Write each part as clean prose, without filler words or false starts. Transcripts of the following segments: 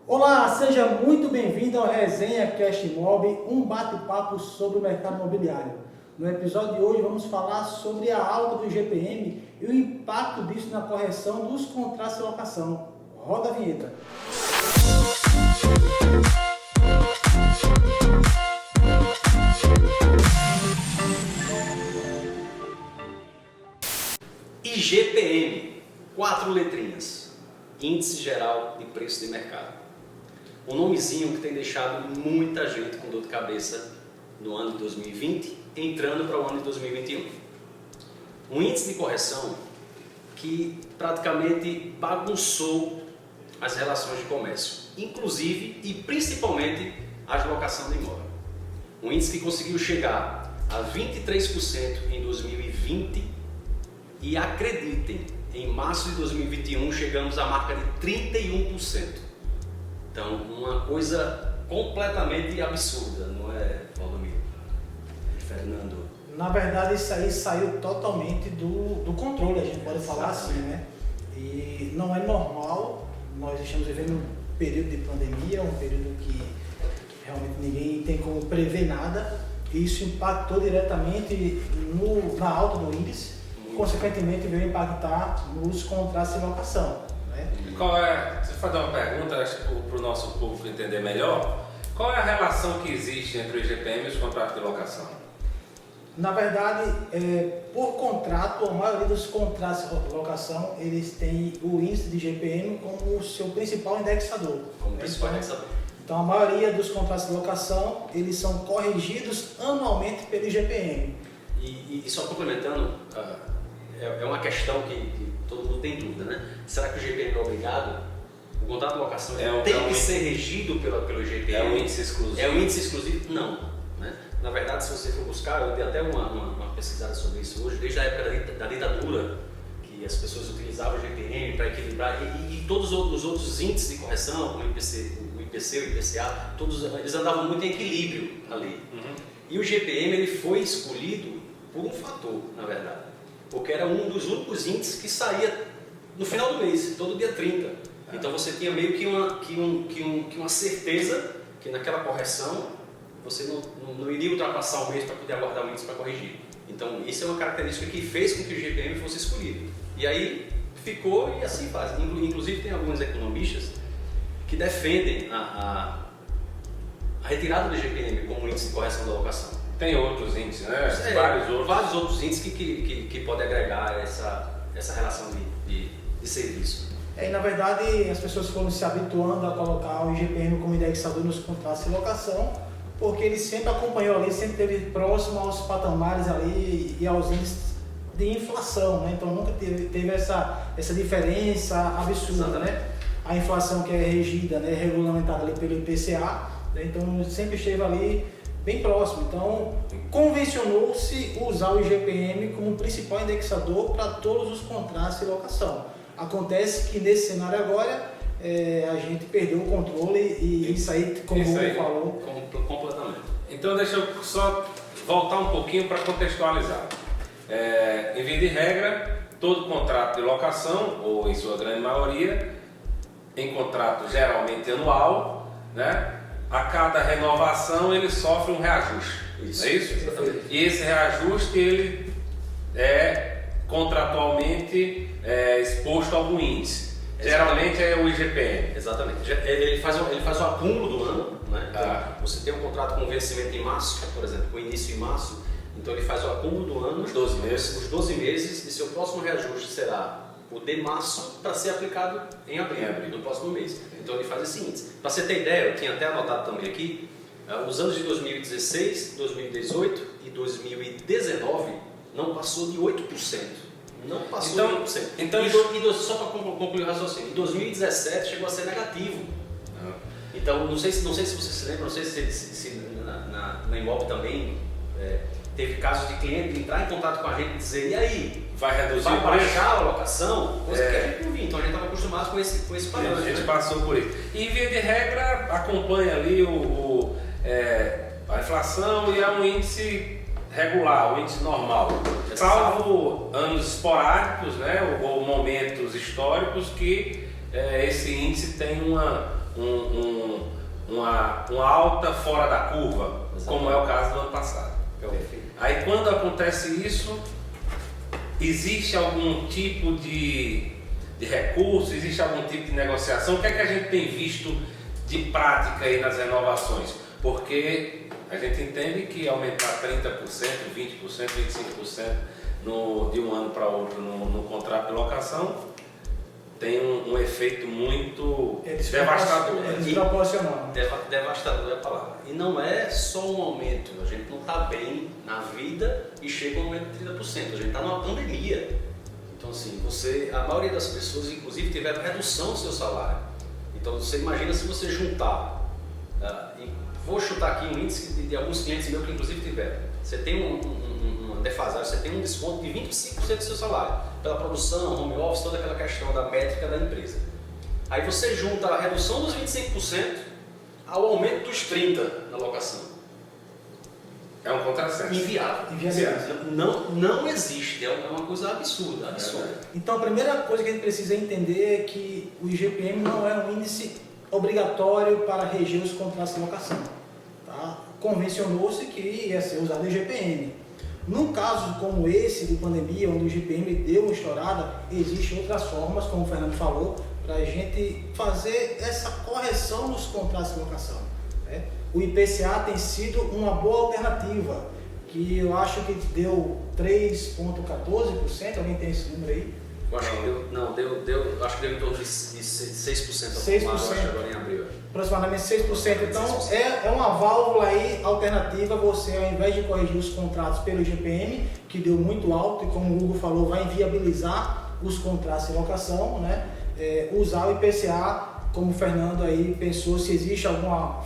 Olá, seja muito bem-vindo ao Resenha Cast Mob, um bate-papo sobre o mercado imobiliário. No episódio de hoje vamos falar sobre a alta do IGPM e o impacto disso na correção dos contratos de locação. Roda a vinheta. IGPM, 4 letrinhas, Índice Geral de Preço de Mercado. Um nomezinho que tem deixado muita gente com dor de cabeça no ano de 2020, entrando para o ano de 2021. Um índice de correção que praticamente bagunçou as relações de comércio, inclusive e principalmente a locação de imóvel. Um índice que conseguiu chegar a 23% em 2020 e acreditem, em março de 2021 chegamos à marca de 31%. Então, uma coisa completamente absurda, não é, Valdomiro? Fernando? Na verdade, isso aí saiu totalmente do controle, a gente pode falar assim, né? E não é normal, nós estamos vivendo um período de pandemia, um período que realmente ninguém tem como prever nada, e isso impactou diretamente na alta do índice, consequentemente veio impactar nos contratos de locação. Se eu fazer uma pergunta para o nosso público entender melhor, qual é a relação que existe entre o IGPM e os contratos de locação? Na verdade, por contrato, a maioria dos contratos de locação, eles têm o índice de IGPM como o seu principal indexador. Então, a maioria dos contratos de locação, eles são corrigidos anualmente pelo IGPM. E só complementando, é uma questão que todo mundo tem dúvida, né? Será que o IGPM é obrigado? O contrato de locação tem que ser regido pelo IGPM? É um índice exclusivo? É um índice exclusivo? Não. Né? Na verdade, se você for buscar, eu dei até uma pesquisada sobre isso hoje, desde a época da ditadura, que as pessoas utilizavam o IGPM para equilibrar, e todos os outros índices de correção, como o IPC, o IPCA, todos eles andavam muito em equilíbrio ali. Uhum. E o IGPM ele foi escolhido por um fator, na verdade. Porque era um dos únicos índices que saía no final do mês, todo dia 30. Então você tinha meio que uma certeza que naquela correção você não iria ultrapassar o mês para poder aguardar o índice para corrigir. Então isso é uma característica que fez com que o IGPM fosse escolhido. E aí ficou e assim faz. Inclusive tem alguns economistas que defendem a retirada do IGPM como índice de correção da locação. Tem outros índices, né? Vários outros índices que podem agregar essa relação de serviço. E na verdade, as pessoas foram se habituando a colocar o IGPM como indexador nos contratos de locação, porque ele sempre acompanhou ali, sempre esteve próximo aos patamares ali e aos índices de inflação, né? Então nunca teve essa diferença absurda, né? A inflação que é regida, né, regulamentada ali pelo IPCA, né? Então sempre esteve ali bem próximo. Então, convencionou-se usar o IGPM como principal indexador para todos os contratos de locação. Acontece que nesse cenário agora, a gente perdeu o controle e isso aí, como o Hugo falou... Completamente. Então, deixa eu só voltar um pouquinho para contextualizar. Em via de regra, todo contrato de locação, ou em sua grande maioria, em contrato geralmente anual, né? A cada renovação ele sofre um reajuste, isso, não é isso? Exatamente. E esse reajuste ele é contratualmente exposto a algum índice. Geralmente é o IGPM. Exatamente. Ele faz o acúmulo do ano, né? Então, você tem um contrato com vencimento em março, por exemplo, com início em março, então ele faz o acúmulo do ano, os 12 meses, e seu próximo reajuste será o de março para ser aplicado em abril, no próximo mês. Então ele faz esse índice. Para você ter ideia, eu tinha até anotado também aqui, os anos de 2016, 2018 e 2019 não passou de 8%. Não passou de 8%. Então, só para concluir o raciocínio, em 2017 chegou a ser negativo. Então, não sei se você se lembra, não sei se na Imob também teve casos de cliente entrar em contato com a gente e dizer, e aí? Vai reduzir vai baixar a locação? Coisa que a gente não via, então a gente estava acostumado com esse padrão. A gente passou por isso. E via de regra acompanha ali a inflação e é um índice regular, um índice normal. Salvo anos esporádicos, né, ou momentos históricos que esse índice tem uma alta fora da curva, como é o caso do ano passado. Aí quando acontece isso, existe algum tipo de recurso, existe algum tipo de negociação? O que é que a gente tem visto de prática aí nas renovações? Porque a gente entende que aumentar 30%, 20%, 25% de um ano para outro no contrato de locação tem um efeito muito devastador. É desproporcional. Devastador é a palavra. E não é só um aumento, a gente não está bem na vida e chega um aumento de 30%. A gente está numa pandemia. Então, assim, a maioria das pessoas, inclusive, tiveram redução do seu salário. Então, você imagina se você juntar, e vou chutar aqui um índice de alguns clientes meus que, inclusive, tiveram. Você tem uma defasagem, você tem um desconto de 25% do seu salário, pela produção, home office, toda aquela questão da métrica da empresa. Aí você junta a redução dos 25% ao aumento dos 30% na locação. É um contrassenso. Inviável. Não existe, é uma coisa absurda. Então a primeira coisa que a gente precisa entender é que o IGPM não é um índice obrigatório para reger os contratos de locação. Tá? Convencionou-se que ia ser usado o IGPM. Num caso como esse de pandemia, onde o IGPM deu uma estourada, existem outras formas, como o Fernando falou, para a gente fazer essa correção nos contratos de locação. Né? O IPCA tem sido uma boa alternativa, que eu acho que deu 3,14%, alguém tem esse número aí? Eu acho que acho que deu em torno de 6%. Agora em abril. Aproximadamente 6%. Então é uma válvula aí alternativa, você ao invés de corrigir os contratos pelo IGPM, que deu muito alto e como o Hugo falou, vai inviabilizar os contratos de locação, né? Usar o IPCA, como o Fernando aí pensou, se existe alguma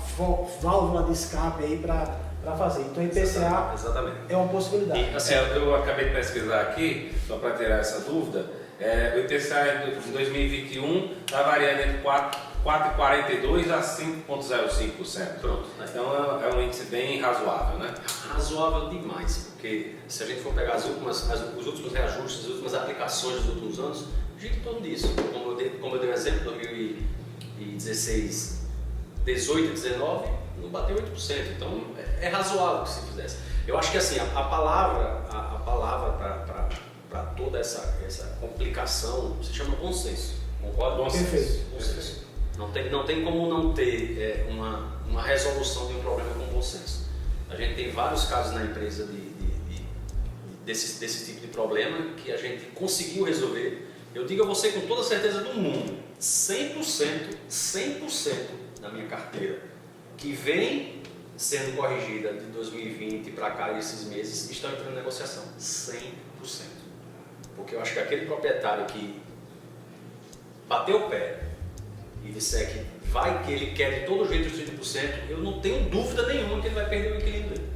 válvula de escape aí para fazer. Então o IPCA Exatamente. É uma possibilidade. E, assim, eu acabei de pesquisar aqui, só para tirar essa dúvida, o IPCA de 2021 está variando entre 4,42% a 5,05%. Pronto. Então é um índice bem razoável, né? Razoável demais, porque se a gente for pegar os últimos reajustes, as últimas aplicações dos últimos anos, gira em torno disso. Como eu dei um exemplo, 2016, 18 e 19, não bateu 8%. Então é razoável que se fizesse. Eu acho que assim, a palavra para toda essa complicação se chama consenso. Concorda? Bom senso. Perfeito. Bom senso. Não tem como não ter uma resolução de um problema com bom senso. A gente tem vários casos na empresa desse tipo de problema que a gente conseguiu resolver. Eu digo a você com toda a certeza do mundo, 100% da minha carteira que vem sendo corrigida de 2020 para cá, esses meses, estão entrando em negociação. 100%. Porque eu acho que aquele proprietário que bateu o pé e disser que ele quer de todo jeito os 30%, eu não tenho dúvida nenhuma que ele vai perder o equilíbrio dele.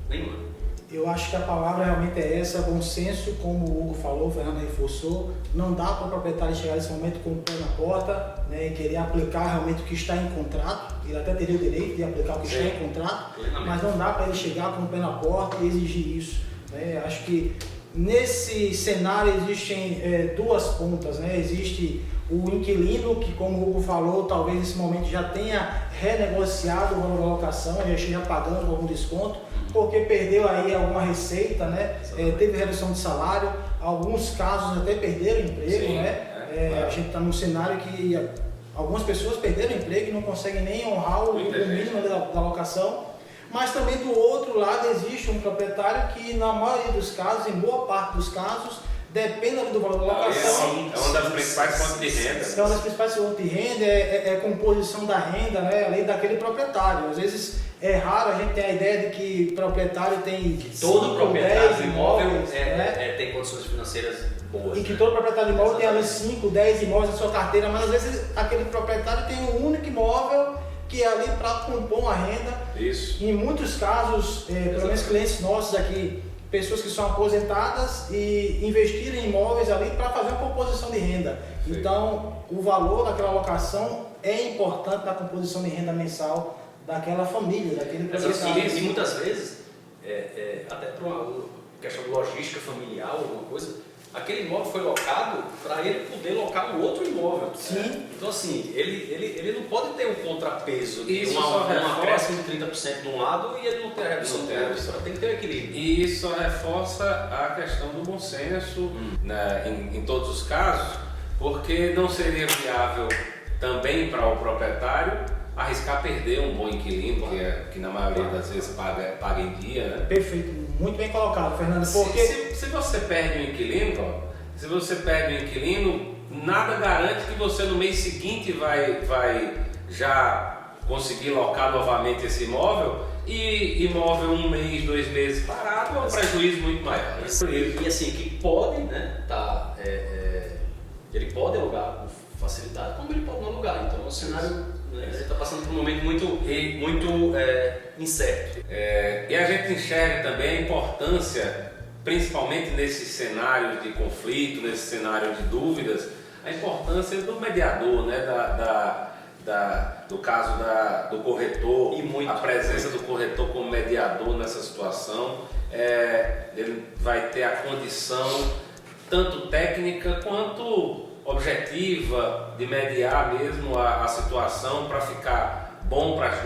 Nenhuma. Eu acho que a palavra realmente é essa, bom senso, como o Hugo falou, o Fernando reforçou. Não dá para o proprietário chegar nesse momento com o pé na porta, né, e querer aplicar realmente o que está em contrato. Ele até teria o direito de aplicar o que está em contrato, mas não dá para ele chegar com o pé na porta e exigir isso. Né? Acho que nesse cenário existem duas pontas. Né? Existe o inquilino, que como o Hugo falou, talvez nesse momento já tenha renegociado o valor da locação, já esteja pagando algum desconto, porque perdeu aí alguma receita, né? Teve redução de salário, alguns casos até perderam emprego. Sim, né? A gente está num cenário que algumas pessoas perderam emprego e não conseguem nem honrar o mínimo da locação. Mas também do outro lado existe um proprietário que na maioria dos casos, em boa parte dos casos, depende do valor da locação. É uma das principais fontes de renda. É uma das principais fontes de renda, é a composição da renda, né, além daquele proprietário. Às vezes é raro a gente ter a ideia de que proprietário tem todo proprietário de imóvel né? Tem condições financeiras boas. E que todo proprietário de imóvel tem ali 5, 10 imóveis na sua carteira, mas às vezes aquele proprietário tem um único imóvel que é ali para compor uma renda. Isso. Em muitos casos, pelo menos clientes nossos aqui, pessoas que são aposentadas e investiram em imóveis ali para fazer uma composição de renda. Sim. Então, o valor daquela locação é importante na composição de renda mensal daquela família, daquele proprietário. E muitas vezes, até por uma questão de logística familiar, alguma coisa, aquele imóvel foi locado para ele poder locar um outro imóvel. Sim. Então, assim, ele não pode ter um contrapeso de Isso um acréscimo de 30% de um lado e ele não ter a redução Não do tem a outro. redução. Tem que ter um equilíbrio. E isso reforça a questão do bom senso né, em todos os casos, porque não seria viável também para o proprietário arriscar perder um bom inquilino, que na maioria das vezes paga em dia, né? Perfeito, muito bem colocado, Fernando. Porque Se você perde um inquilino, nada garante que você no mês seguinte vai já conseguir locar novamente esse imóvel, e imóvel 1 mês, 2 meses parado é um prejuízo muito maior. E assim, que pode, né, ele pode alugar com facilidade, como ele pode não alugar. Então é um cenário, né, a gente está passando por um momento muito incerto. E a gente enxerga também a importância, principalmente nesses cenários de conflito, nesse cenário de dúvidas, a importância do mediador, né, do caso do corretor, a presença do corretor como mediador nessa situação. Ele vai ter a condição, tanto técnica quanto objetiva, de mediar mesmo a situação para ficar bom para as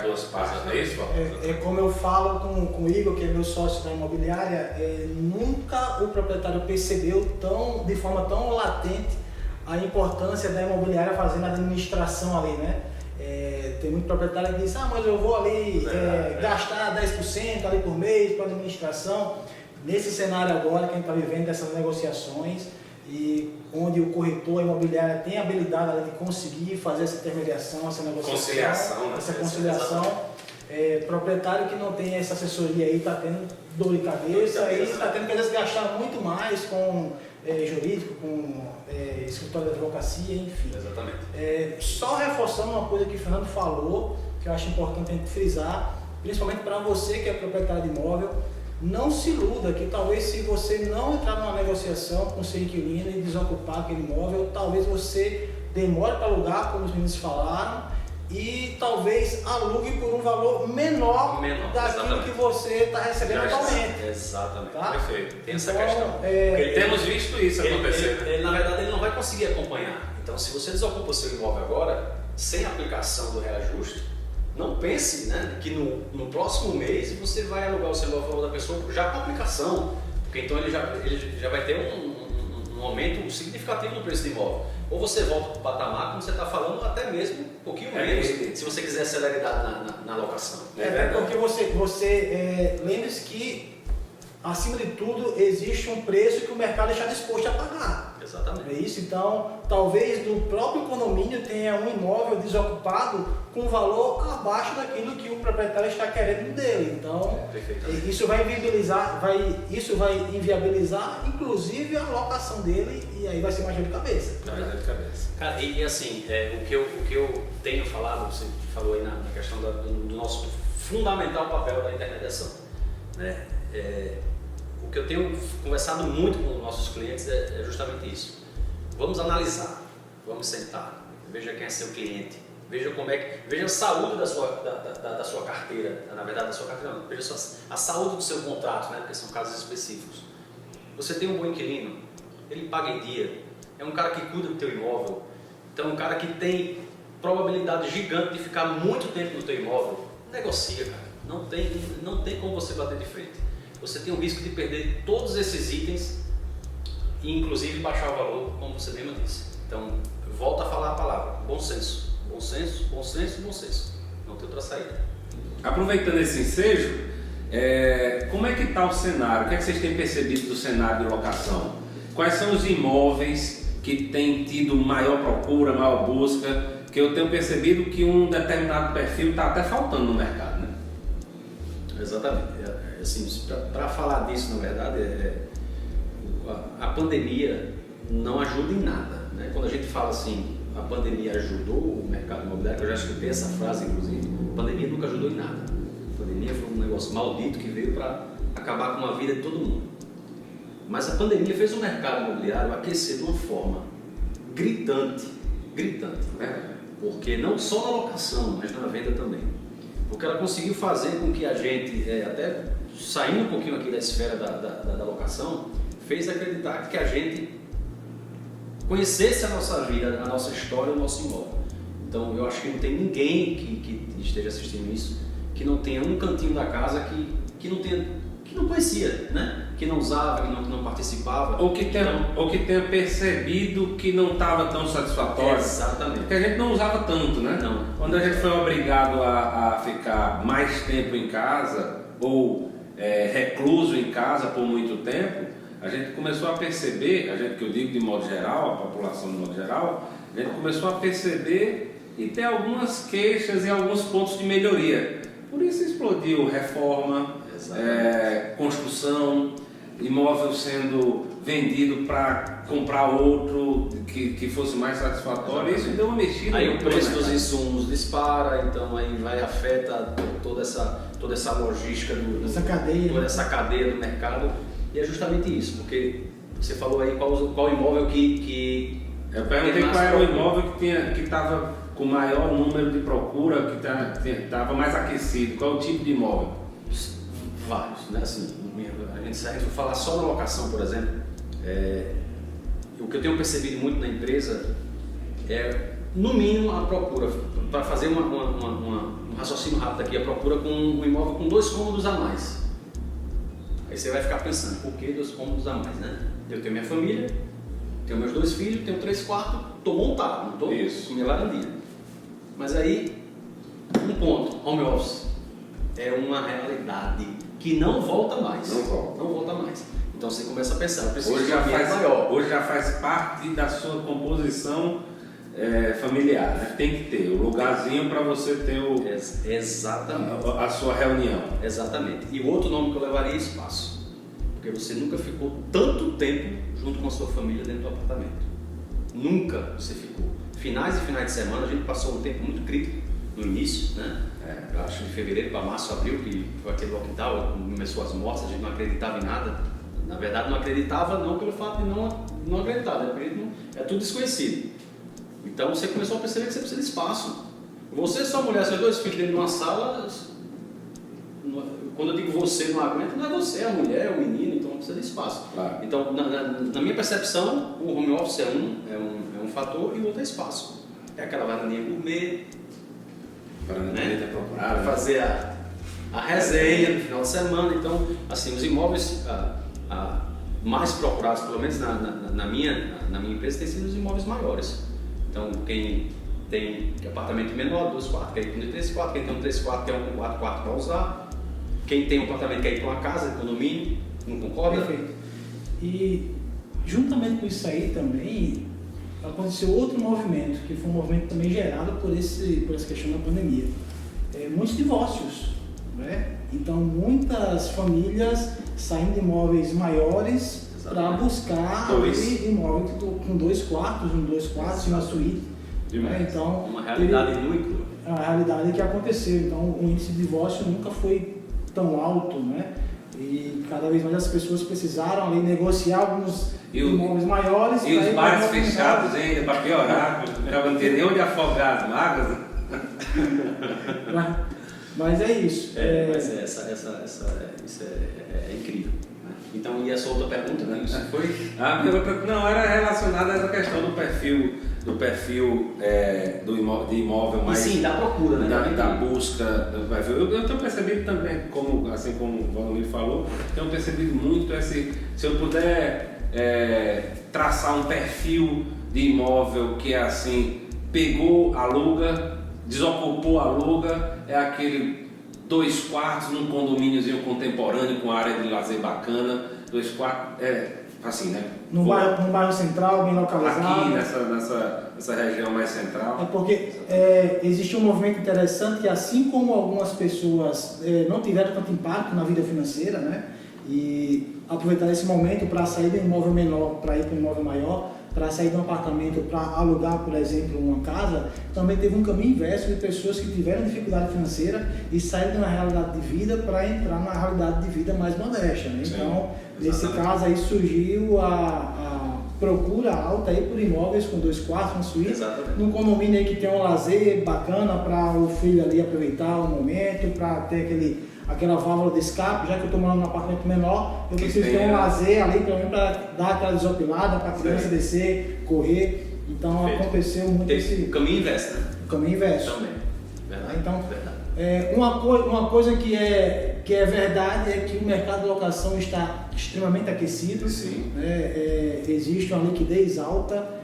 duas partes, não é isso, Paulo? é como eu falo com o Igor, que é meu sócio da imobiliária, nunca o proprietário percebeu de forma tão latente a importância da imobiliária fazendo a administração ali, né? Tem muito proprietário que diz, mas eu vou ali gastar 10% ali por mês para administração. Nesse cenário agora que a gente está vivendo dessas negociações, e onde o corretor, a imobiliária tem a habilidade de conseguir fazer essa intermediação, essa negociação, essa conciliação. Proprietário que não tem essa assessoria aí está tendo dor de cabeça e está tendo que às vezes gastar muito mais com jurídico, com escritório de advocacia, enfim. Exatamente. Só reforçando uma coisa que o Fernando falou, que eu acho importante a gente frisar, principalmente para você que é proprietário de imóvel, não se iluda que talvez se você não entrar numa negociação com seu inquilino e desocupar aquele imóvel, talvez você demore para alugar, como os meninos falaram, e talvez alugue por um valor menor daquilo exatamente. Que você está recebendo atualmente. Exatamente. Tá? Perfeito. Tem essa Então, questão. Temos visto isso acontecer. Ele, na verdade, ele não vai conseguir acompanhar. Então, se você desocupa o seu imóvel agora, sem aplicação do reajuste, não pense, né, que no próximo mês você vai alugar o seu imóvel a favor da pessoa já com aplicação, porque então ele já vai ter um aumento significativo no preço do imóvel. Ou você volta para o patamar, como você está falando, até mesmo um pouquinho menos, se você quiser celeridade na alocação. Porque você lembre-se que, acima de tudo, existe um preço que o mercado está disposto a pagar. Exatamente. É isso? Então, talvez no próprio condomínio tenha um imóvel desocupado com valor abaixo daquilo que o proprietário está querendo dele. Então, isso vai inviabilizar, inclusive, a locação dele, e aí vai ser mais dor de cabeça. Cara, e assim, o que eu tenho falado, você falou aí na questão do nosso fundamental papel da intermediação, né? O que eu tenho conversado muito com nossos clientes é justamente isso. Vamos analisar, vamos sentar, veja quem é seu cliente, veja veja a saúde da sua carteira, na verdade da sua carteira não, veja a saúde do seu contrato, né, porque são casos específicos. Você tem um bom inquilino, ele paga em dia, é um cara que cuida do teu imóvel, então é um cara que tem probabilidade gigante de ficar muito tempo no teu imóvel, negocia, cara, não tem como você bater de frente. Você tem o risco de perder todos esses itens e inclusive baixar o valor, como você mesmo disse. Então, volta a falar a palavra, bom senso. Bom senso, bom senso, bom senso. Não tem outra saída. Aproveitando esse ensejo, como é que está o cenário? O que é que vocês têm percebido do cenário de locação? Quais são os imóveis que têm tido maior procura, maior busca? Que eu tenho percebido que um determinado perfil está até faltando no mercado, né? Exatamente. Assim, para falar disso, na verdade, a pandemia não ajuda em nada, né? Quando a gente fala assim, a pandemia ajudou o mercado imobiliário, eu já escutei essa frase, inclusive, a pandemia nunca ajudou em nada. A pandemia foi um negócio maldito que veio para acabar com a vida de todo mundo. Mas a pandemia fez o mercado imobiliário aquecer de uma forma gritante, né? Porque não só na locação, mas na venda também. Porque ela conseguiu fazer com que a gente, até saindo um pouquinho aqui da esfera da locação, fez acreditar que a gente conhecesse a nossa vida, a nossa história, o nosso imóvel. Então eu acho que não tem ninguém que esteja assistindo isso que não tenha um cantinho da casa que não conhecia, né? Que não usava, que não participava. Ou que tenha percebido que não estava tão satisfatório. Exatamente. Porque a gente não usava tanto, né? Não. Quando a gente foi obrigado a ficar mais tempo em casa ou recluso em casa por muito tempo, a gente começou a perceber, a gente que eu digo de modo geral, a população de modo geral, a gente começou a perceber e ter algumas queixas e alguns pontos de melhoria. Por isso explodiu reforma, construção, imóvel sendo vendido para comprar outro que fosse mais satisfatório. Isso deu uma mexida. Aí o preço dos insumos dispara, então aí afeta toda essa logística toda essa cadeia do mercado. E é justamente isso, porque você falou aí qual imóvel que eu perguntei qual era o imóvel que estava com maior número de procura, que estava mais aquecido. Qual é o tipo de imóvel? Vários, né? Assim, se a gente for falar só na locação, por exemplo, o que eu tenho percebido muito na empresa é, no mínimo, a procura, para fazer um raciocínio rápido aqui, a procura com um imóvel com 2 cômodos a mais. Aí você vai ficar pensando, por que 2 cômodos a mais, né? Eu tenho minha família, tenho meus 2 filhos, tenho 3 quartos, estou montado, não estou com minha varandinha. Mas aí, um ponto, home office, é uma realidade que não volta mais. Não volta mais. Então você começa a pensar, eu preciso hoje já faz parte da sua composição familiar, né? Tem que ter o lugarzinho para você ter exatamente a sua reunião. Exatamente. E o outro nome que eu levaria é espaço, porque você nunca ficou tanto tempo junto com a sua família dentro do apartamento. Nunca você ficou. Finais de semana a gente passou um tempo muito crítico no início, né? Eu acho de fevereiro para março, abril, que foi aquele lockdown, começou as mortes, a gente não acreditava em nada. Na verdade não acreditava não pelo fato de não acreditar, né? É tudo desconhecido. Então você começou a perceber que você precisa de espaço. Você, sua mulher, seus 2 filhos dentro de uma sala, quando eu digo você não aguenta, não é você, é a mulher, é o menino, então precisa de espaço. Claro. Então, na minha percepção, o home office é um fator e o outro é espaço. É aquela varandinha gourmet, né? Para fazer a resenha no final de semana. Então, assim, os imóveis mais procurados, pelo menos na minha empresa, têm sido os imóveis maiores. Então, quem tem apartamento menor, 2 quartos, quer ir com 3 quartos, quem tem um 3 quartos, quer um 4 quartos para usar. Quem tem um apartamento quer ir para uma casa, condomínio, não concorda? Perfeito. E juntamente com isso aí também aconteceu outro movimento, que foi um movimento também gerado por essa questão da pandemia. Muitos divórcios, né? Então muitas famílias saindo de imóveis maiores para buscar imóvel com 2 quartos, e uma suíte. Né? Então, uma realidade núcleo. A realidade que aconteceu. Então o índice de divórcio nunca foi tão alto, né? E cada vez mais as pessoas precisaram ali negociar alguns imóveis maiores. E os bares fechados ainda, para piorar, não ter nem onde afogar as mágoas. Mas é isso. Isso é incrível. Né? Então, e essa outra pergunta, né? Isso foi? Não, era relacionada a essa questão do perfil de imóvel mais. E sim, da procura, né? Da busca do perfil. Eu tenho percebido também, assim como o Valdomiro falou, tenho percebido muito se eu puder traçar um perfil de imóvel que é assim, pegou, aluga, desocupou, aluga, é aquele 2 quartos num condomíniozinho contemporâneo com área de lazer bacana, 2 quartos, assim, né? Num bairro central, bem localizado. Aqui nessa região mais central. É porque existe um movimento interessante que, assim como algumas pessoas não tiveram tanto impacto na vida financeira, né? E aproveitar esse momento para sair de um imóvel menor para ir para um imóvel maior, para sair de um apartamento para alugar, por exemplo, uma casa, também teve um caminho inverso de pessoas que tiveram dificuldade financeira e saíram de uma realidade de vida para entrar numa realidade de vida mais modesta, né? Então, nesse caso aí surgiu a procura alta aí por imóveis com 2 quartos, uma suíte, num condomínio aí que tem um lazer bacana para o filho ali aproveitar o momento, para ter aquela válvula de escape, já que eu estou morando num apartamento menor, eu Que preciso ter um tenha- lazer ali pelo menos para dar aquela desopilada, para a criança descer, correr. Então Perfeito. aconteceu muito Tem esse o caminho inverso, né? caminho inverso. Também. Verdade. Então, Verdade. uma coisa que é verdade é que o mercado de locação está extremamente aquecido. Sim. Existe uma liquidez alta.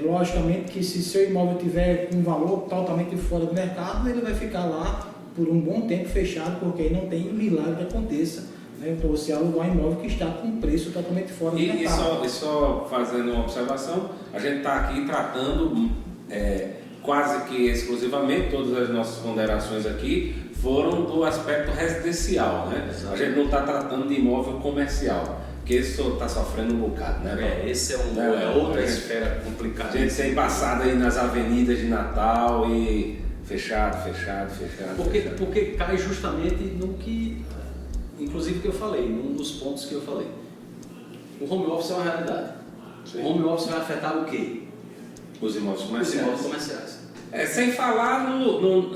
Logicamente que se seu imóvel tiver um valor totalmente fora do mercado, ele vai ficar lá por um bom tempo fechado, porque aí não tem milagre que aconteça, né? Então você alugar um imóvel que está com preço totalmente fora do E mercado. só fazendo uma observação, a gente está aqui tratando quase que exclusivamente, todas as nossas ponderações aqui foram do aspecto residencial, né? Exato. A gente não está tratando de imóvel comercial, porque isso está sofrendo um bocado, né? Esse é Né? outra A gente- esfera complicada. A gente tem passado aí nas avenidas de Natal e fechado. Porque cai justamente no que, inclusive, que eu falei, num dos pontos que eu falei. O home office é uma realidade. Sim. O home office vai afetar o quê? Os imóveis Os comerciais. imóveis comerciais. Sem falar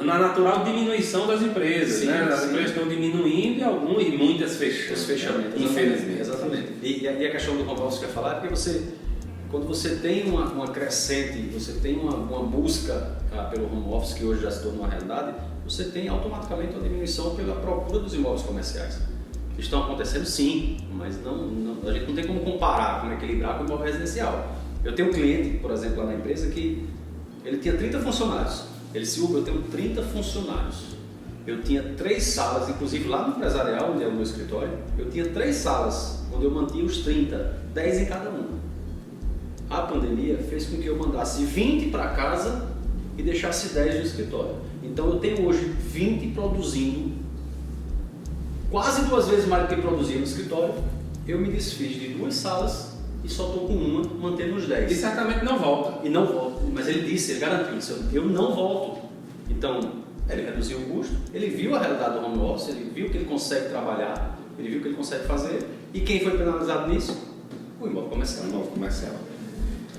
na natural diminuição das empresas, Sim, né? As sim. empresas estão diminuindo e muitas fechando. Os fechamentos. Infelizmente. Exatamente. E a questão do home office que eu ia falar é porque quando você tem uma crescente, você tem uma busca pelo home office, que hoje já se tornou uma realidade, você tem automaticamente uma diminuição pela procura dos imóveis comerciais. Estão acontecendo sim, mas a gente não tem como comparar, como equilibrar com o imóvel residencial. Eu tenho um cliente, por exemplo, lá na empresa, que ele tinha 30 funcionários. Ele disse, Hugo, eu tenho 30 funcionários. Eu tinha 3 salas, inclusive lá no empresarial, onde é o meu escritório, eu tinha 3 salas, onde eu mantinha os 30, 10 em cada uma. A pandemia fez com que eu mandasse 20 para casa e deixasse 10 no escritório. Então eu tenho hoje 20 produzindo, quase 2 vezes mais do que produzia no escritório. Eu me desfiz de 2 salas e só estou com uma, mantendo os 10. E certamente não volta. E não volto. Mas ele disse, ele garantiu, disse, eu não volto. Então, ele reduziu o custo, ele viu a realidade do home office, ele viu que ele consegue trabalhar, ele viu que ele consegue fazer. E quem foi penalizado nisso? O imóvel comercial. Imóvel comercial.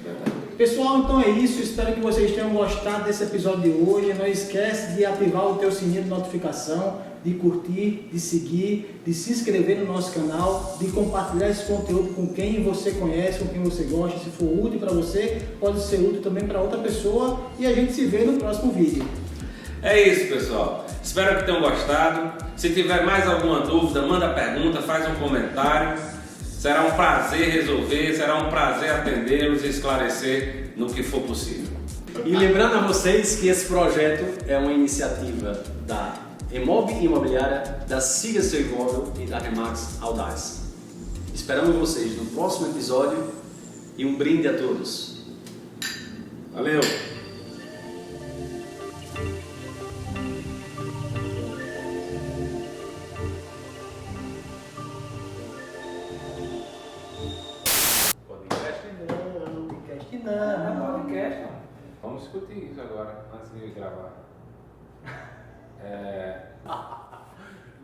Verdade. Pessoal, então é isso. Espero que vocês tenham gostado desse episódio de hoje. Não esquece de ativar o teu sininho de notificação, de curtir, de seguir, de se inscrever no nosso canal, de compartilhar esse conteúdo com quem você conhece, com quem você gosta. Se for útil para você, pode ser útil também para outra pessoa. E a gente se vê no próximo vídeo. É isso, pessoal. Espero que tenham gostado. Se tiver mais alguma dúvida, manda pergunta, faz um comentário. Será um prazer resolver, será um prazer atendê-los e esclarecer no que for possível. E lembrando a vocês que esse projeto é uma iniciativa da Emob Imobiliária, da Siga Seu Imóvel e da Remax Audaz. Esperamos vocês no próximo episódio e um brinde a todos. Valeu! Podcast não. É podcast, não. Vamos discutir isso agora, antes de gravar.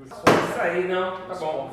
Isso aí não, tá bom.